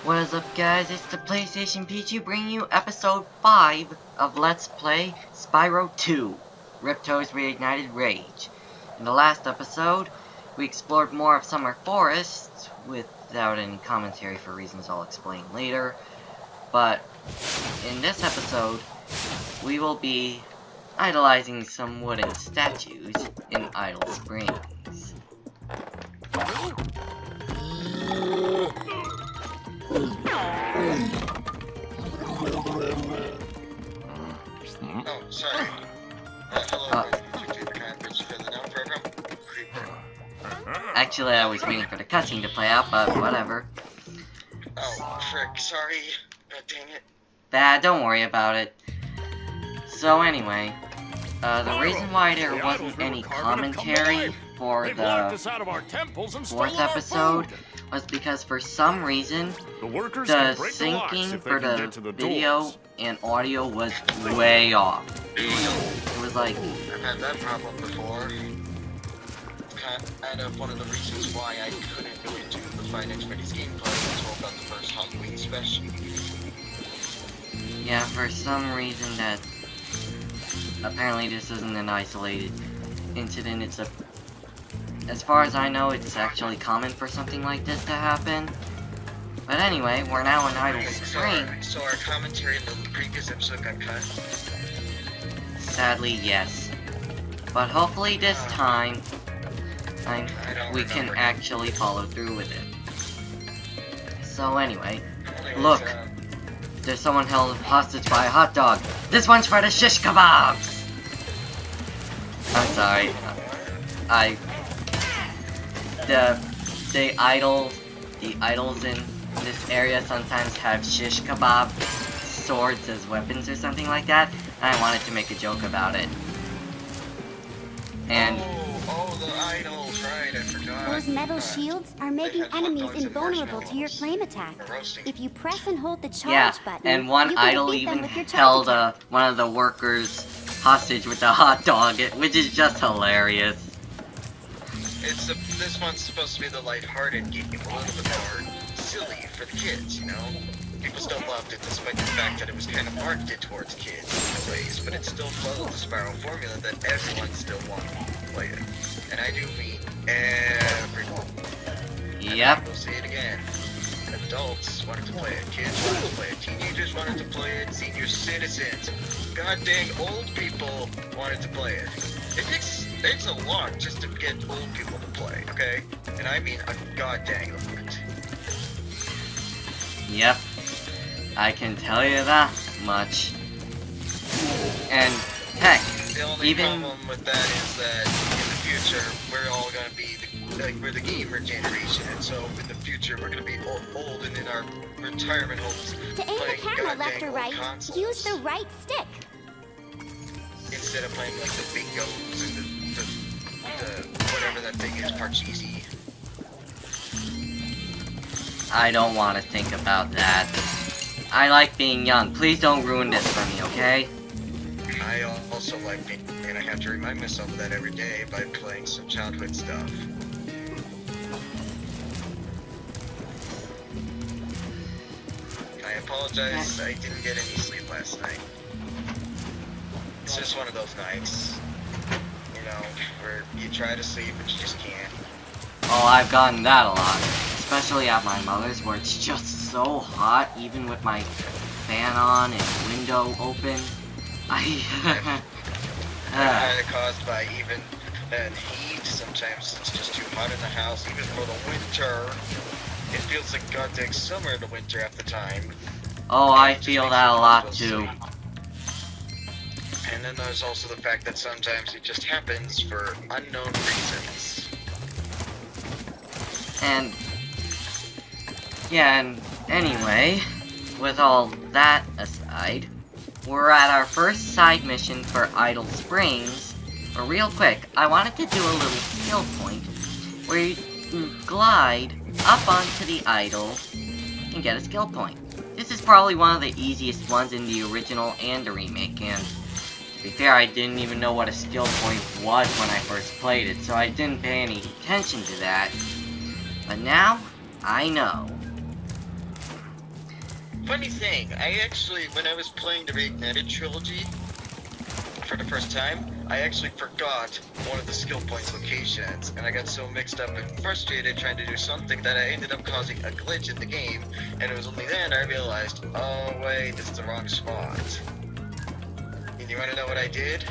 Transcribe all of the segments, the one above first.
What is up, guys? It's the PlayStation PG bringing you episode 5 of Let's Play Spyro 2, Ripto's Reignited Rage. In the last episode, we explored more of Summer Forest without any commentary for reasons I'll explain later. But in this episode, we will be idolizing some wooden statues in Idle Springs. Oh, sorry. Hello, for the note program. Actually, I was waiting for the cutscene to play out, but whatever. Oh, frick, sorry. Dang it. Don't worry about it. So anyway, the reason why there wasn't any commentary for the fourth episode was because for some reason, the syncing for the video and audio was way off. It was like... I've had that problem before. Kind of one of the reasons why I couldn't go into the Five Nights at Freddy's gameplay until about the first Halloween special. Yeah, for some reason that... Apparently this isn't an isolated incident, it's a... As far as I know, it's actually common for something like this to happen. But anyway, we're now in Idle Springs. So our commentary in the previous episode got cut? Sadly, yes. But hopefully this time, we can actually follow through with it. So anyway, look. There's someone held hostage by a hot dog. This one's for the shish kebabs! I'm sorry. The idols in this area sometimes have shish kebab swords as weapons or something like that, and I wanted to make a joke about it. And the idols, right, I forgot. Those metal shields are making enemies invulnerable to your flame attack. If you press and hold the charge button, and one you can idol defeat them even with your charge held attack. one of the workers hostage with a hot dog, which is just hilarious. This one's supposed to be the lighthearted game, a little bit more silly for the kids, you know? People still loved it despite the fact that it was kind of marketed towards kids in ways, but it still followed the Spyro formula that everyone still wanted to play it. And I do mean everyone. Yep. We'll say it again. Adults wanted to play it, kids wanted to play it, teenagers wanted to play it, senior citizens, god dang old people wanted to play it. It takes a lot just to get old people to play, okay? And I mean a god dang lot. Yep. I can tell you that much. And heck, the only even problem with that is that in the future we're all gonna be we're the gamer generation, and so in the future we're gonna be old and in our retirement homes To aim the playing camera god left dang or old right, consoles use the right stick. instead of playing like the bingos and the whatever that thing is, Parcheesi. I don't want to think about that. I like being young. Please don't ruin this for me, okay? I also like being, and I have to remind myself of that every day by playing some childhood stuff. I apologize, I didn't get any sleep last night. It's just one of those nights, you know, where you try to sleep but you just can't. Oh, I've gotten that a lot. Especially at my mother's, where it's just so hot, even with my fan on and window open. Kind of caused by even heat. Sometimes it's just too hot in the house, even for the winter. It feels like goddamn summer in the winter half the time. Oh, I feel that a lot too. And then there's also the fact that sometimes it just happens for unknown reasons. And yeah, and anyway, with all that aside, we're at our first side mission for Idle Springs. But real quick, I wanted to do a little skill point where you glide up onto the idol and get a skill point. This is probably one of the easiest ones in the original and the remake, and to be fair, I didn't even know what a skill point was when I first played it, so I didn't pay any attention to that. But now, I know. Funny thing, I actually, when I was playing the Reignited trilogy for the first time, I actually forgot one of the skill points locations, and I got so mixed up and frustrated trying to do something that I ended up causing a glitch in the game, and it was only then I realized, oh wait, this is the wrong spot. And you wanna know what I did?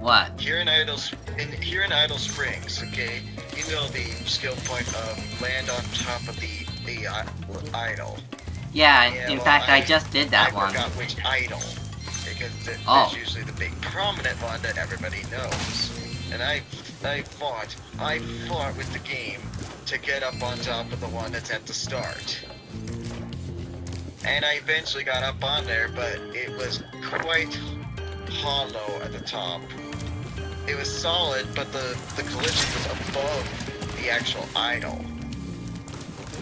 What? Here in Idle Springs, okay, you know the skill point of land on top of the idol. Yeah, Yeah, in well, fact, I just did that I one. forgot which idol, because Oh. there's usually the big prominent one that everybody knows. And I fought with the game to get up on top of the one that's at the start. And I eventually got up on there, but it was quite hollow at the top. It was solid, but the collision was above the actual idol.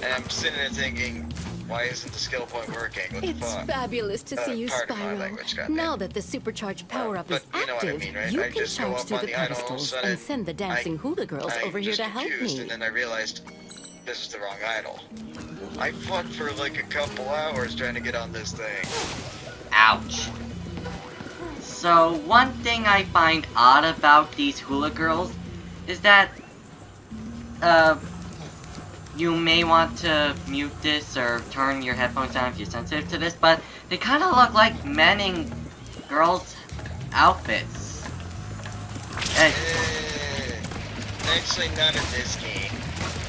And I'm sitting there thinking, why isn't the skill point working? What the It's fuck? fabulous to see you, Pardon my language, Spyro. goddamn. Now that the supercharged power-up But is you know what I active, mean, right? you I can just go charge up through on the the idol, all of a pedestals sudden, and send the dancing hula girls I'm over here just to help confused, me. and then I realized this is the wrong idol. I fought for like a couple hours trying to get on this thing. Ouch. So, one thing I find odd about these hula girls is that, you may want to mute this or turn your headphones down if you're sensitive to this, but they kind of look like men in girls' outfits. Actually, not in this game.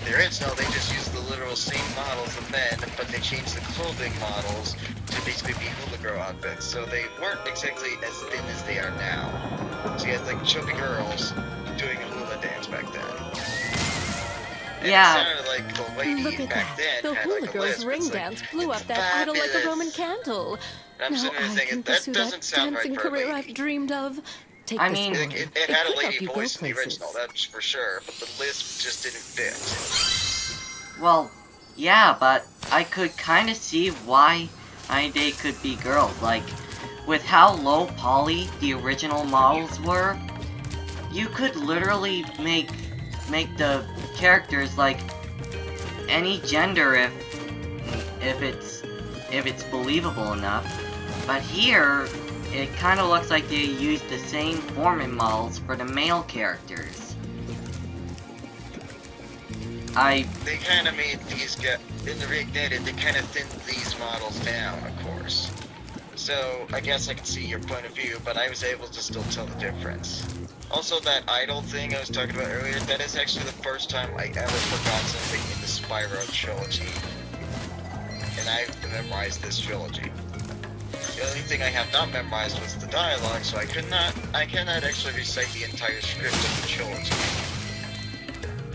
The original, they just use the literal same models of men, but they changed the clothing models to basically be hula girl outfits. So they weren't exactly as thin as they are now. So you had like chubby girls doing a hula dance back then. And Yeah. it sounded like the lady Look at back that. then The had hula like a girls' lisp. ring It's like, dance blew it's up that idol like a fabulous. Roman candle. And I'm Now sitting there I thinking, can that pursue doesn't that sound right dancing for a career lady. I've dreamed of. Take I this mean- one. It had a could help lady you go voice in the places. original, that's for sure, but the lisp just didn't fit. Well, yeah, but I could kind of see why they could be girls. Like, with how low poly the original models were, you could literally make the characters like any gender if it's believable enough. But here, it kind of looks like they used the same Foreman models for the male characters. They kind of made these guys, in the Reignited, they kind of thinned these models down, of course. So, I guess I can see your point of view, but I was able to still tell the difference. Also, that idol thing I was talking about earlier, that is actually the first time I ever forgot something in the Spyro trilogy. And I've memorized this trilogy. The only thing I have not memorized was the dialogue, so I cannot actually recite the entire script of the trilogy.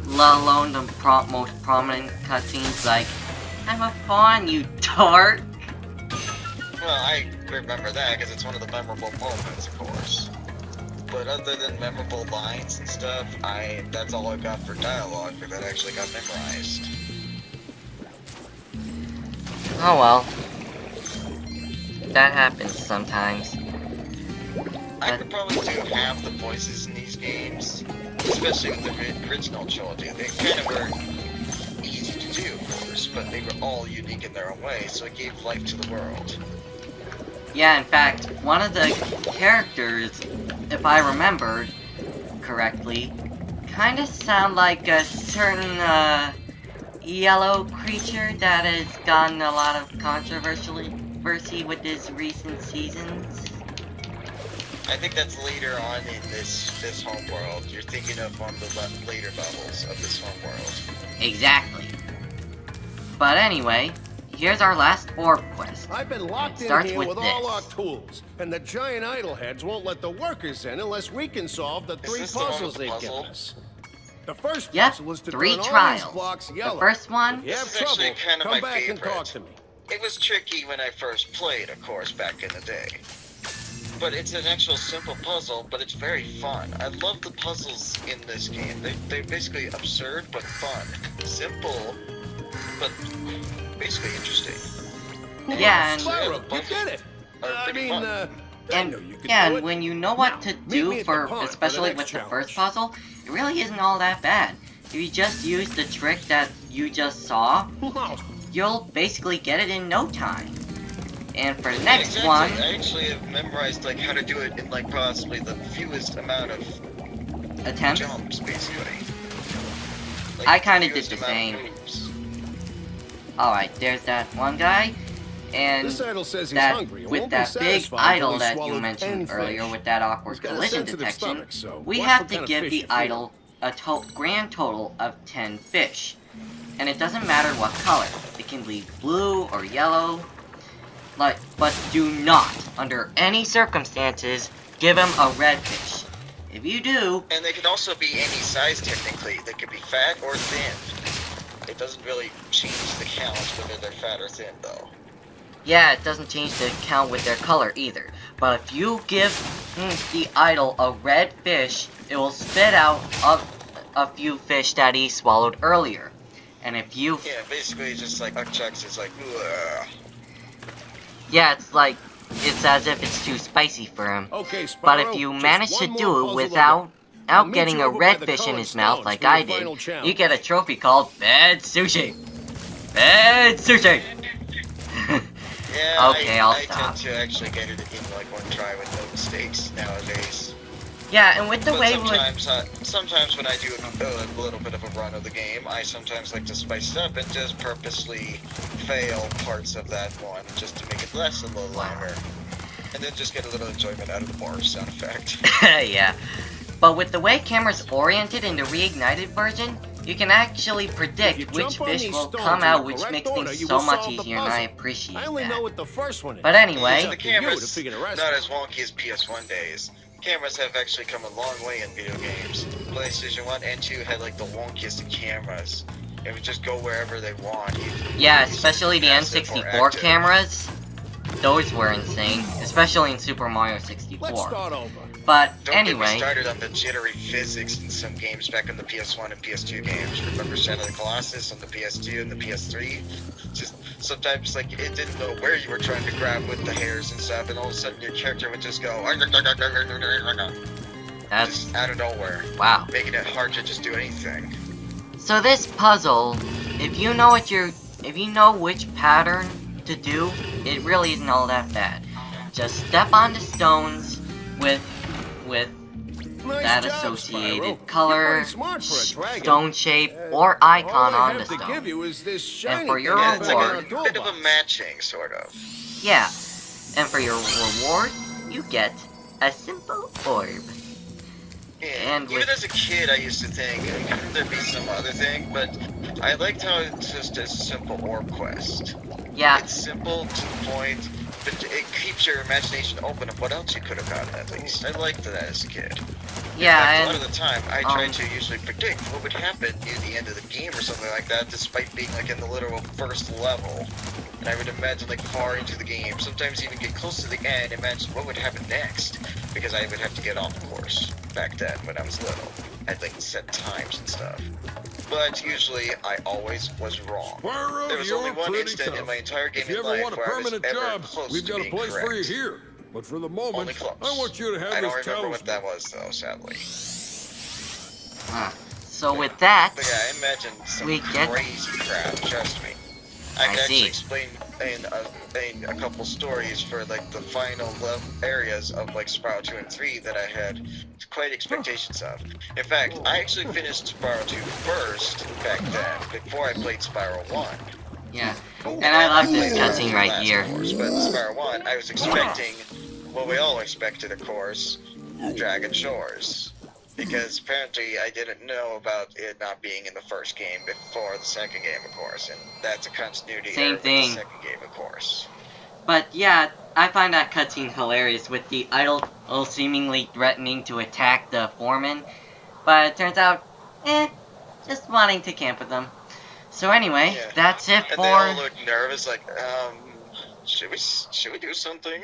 Let alone the most prominent cutscenes like, "Have a fun, you tart." Well, I remember that because it's one of the memorable moments, of course. But other than memorable lines and stuff, that's all I got for dialogue that actually got memorized. Oh well. That happens sometimes. I could probably do half the voices in these games, especially with the original trilogy. They kind of were easy to do, of course, but they were all unique in their own way, so it gave life to the world. Yeah, in fact, one of the characters, if I remembered correctly, kind of sound like a certain, yellow creature that has gotten a lot of controversy with his recent seasons. I think that's later on in this homeworld. You're thinking of one of the later levels of this homeworld. Exactly. But anyway, here's our last orb quest. I've been locked in Starts here with with all our this. tools, and the giant idol heads won't let the workers in unless we can solve the Is three this the one with puzzles the they've puzzle? given us. The first Yep, puzzle is to 3 turn all these trials. blocks The yellow. first one, If you have This is actually trouble, kind of come my back and favorite. talk to me. It was tricky when I first played, of course, back in the day. But it's an actual simple puzzle, but it's very fun. I love the puzzles in this game. They're basically absurd, but fun. Simple, but basically interesting. yeah, and Spyro, you did it! I mean, I know you could do and it. when you know what to Meet me do at the for, pond especially the with next the first challenge. puzzle, it really isn't all that bad. If you just use the trick that you just saw, Wow. you'll basically get it in no time. And for the Yeah, next exactly. one, I actually have memorized like how to do it in like possibly the fewest amount of attempts. jumps, basically. Like, I kinda fewest did the amount of same. moves. Alright, there's that one guy. And This idol says he's that hungry and with won't be that big satisfied until idol he's that you swallowed mentioned 10 earlier fish. with that awkward He's got a collision sensitive detection, stomach, so we watch have what to kind of give fish the you feed idol a grand total of 10 fish. And it doesn't matter what color. It can be blue or yellow. But do not, under any circumstances, give him a red fish. If you do, And they can also be any size technically. They could be fat or thin. It doesn't really change the count whether they're fat or thin, though. yeah, it doesn't change the count with their color either. But if you give the idol a red fish, it will spit out a few fish that he swallowed earlier. And if you... Yeah, basically just like Chucks is like, ugh. Yeah, it's as if it's too spicy for him. Okay, Spyro, But if you just manage to one more do puzzle it to without I'll meet getting you a over by red the fish in colored his mouth stones like for your I did, final challenge. you get a trophy called Bad Sushi. Bad Sushi! Yeah, Okay, I'll I stop. tend to actually get it in like one try with no mistakes nowadays. Yeah, and with the But way sometimes when I do a little bit of a run of the game, I sometimes like to spice it up and just purposely fail parts of that one just to make it last a little longer. And then just get a little enjoyment out of the bar sound effect. yeah. But with the way camera's oriented in the Reignited version, you can actually If you predict which jump on fish these will stones come in out, the which correct makes order, things you so will much solve the easier, and I puzzle. appreciate I only know that. what the first one is. But anyway- It's The up to you to camera's figure the rest not out. as wonky as PS1 days. Cameras have actually come a long way in video games. PlayStation 1 and 2 had like the wonkiest of cameras. It would just go wherever they want. Yeah, especially the Passive or N64 active. cameras. Those were insane, especially in Super Mario Let's 64. start over. But Don't get me anyway, started on the jittery physics in some games back in the PS1 and PS2 games. Remember Shadow of the Colossus on the PS2 and the PS3? Just sometimes like it didn't know where you were trying to grab with the hairs and stuff, and all of a sudden your character would just go that's just out of nowhere, wow. making it hard to just do anything. So this puzzle, if you know which pattern to do, it really isn't all that bad. Just step on the stones with Nice that job, associated Spyro. You're color, pretty smart for a dragon. stone shape, or icon All I on the have to give stone. you is this shiny for your thing Yeah, I it's found reward- like in our a bit of a toolbox. matching, sort of. Yeah, and for your reward, you get a simple orb. Yeah, And even with- as a kid, I used to think there'd be some other thing, but I liked how it's just a simple orb quest. Yeah, It's simple, to the point, but it keeps your imagination open of what else you could have gotten at least. I liked that as a kid. yeah, A lot and of the time, I tried to usually predict what would happen near the end of the game or something like that, despite being like in the literal first level. And I would imagine like far into the game, sometimes even get close to the end, imagine what would happen next, because I would have to get off course back then when I was little. I'd like set times and stuff. But usually, I always was wrong. Spyro, There was you're only one pretty instant in tough. my entire If gaming you ever life want a where I was permanent ever job, close we've to got a being place correct. for you here. But for the moment, Only close. I want you to have I don't this remember what that talisman. was though, sadly. so with that, But yeah, I imagine some We get- crazy crap, trust me. I I can actually see. explain in a couple stories for like the final areas of like Spyro 2 and 3 that I had quite expectations of. In fact, I actually finished Spyro 2 first back then, before I played Spyro 1. yeah, and I love this played Spyro cutscene 2 right last, here. Of course, but Spyro 1, I was expecting what we all expected, of course, Dragon Shores. Because apparently I didn't know about it not being in the first game before the second game, of course, and that's a continuity Same error with thing. the second game, of course. But yeah, I find that cutscene hilarious with the idol seemingly threatening to attack the foreman, but it turns out, just wanting to camp with them. So anyway, Yeah. that's it And they all for. look nervous, like, should we do something?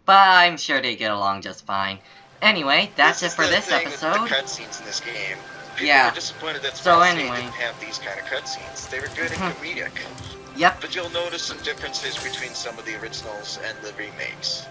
But I'm sure they get along just fine. Anyway, that's it is for the this thing with episode. The cutscenes in this game. People Yeah. were disappointed that So Spyro anyway. didn't have these kind of cutscenes. They were good and comedic. Yep. But you'll notice some differences between some of the originals and the remakes.